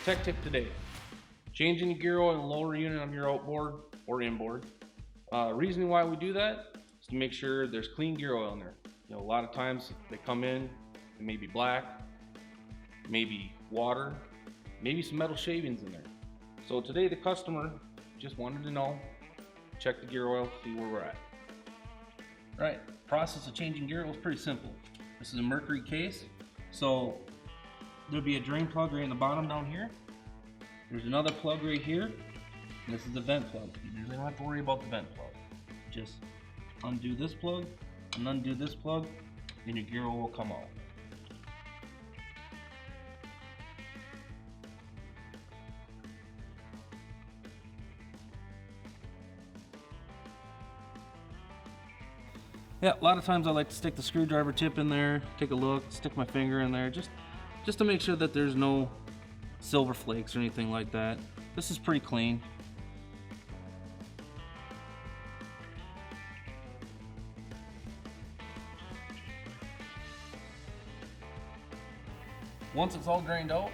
Tech tip today: changing the gear oil in the lower unit on your outboard or inboard. Reason why we do that is to make sure there's clean gear oil in there. You know, a lot of times they come in, it may be black, maybe water, maybe some metal shavings in there. So today the customer just wanted to know, check the gear oil, see where we're at. Right, process of changing gear oil is pretty simple. This is a Mercury case, so there'll be a drain plug right in the bottom down here. There's another plug right here, and this is the vent plug. You usually don't have to worry about the vent plug. Just undo this plug and undo this plug, and your gear oil will come out. Yeah, a lot of times I like to stick the screwdriver tip in there, take a look, stick my finger in there, just to make sure that there's no silver flakes or anything like that. This is pretty clean. Once it's all drained out,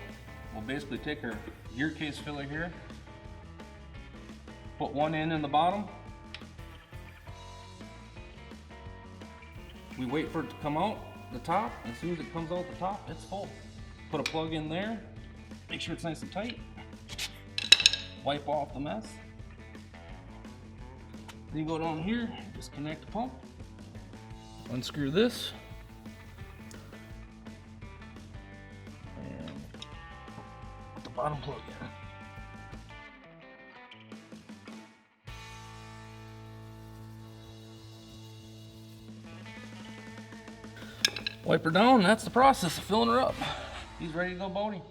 we'll basically take our gear case filler here, put one in the bottom. We wait for it to come out the top, and as soon as it comes out the top, it's full. Put a plug in there, make sure it's nice and tight, wipe off the mess. Then you go down here, disconnect the pump, unscrew this, and put the bottom plug in. Wipe her down, that's the process of filling her up. He's ready to go boating.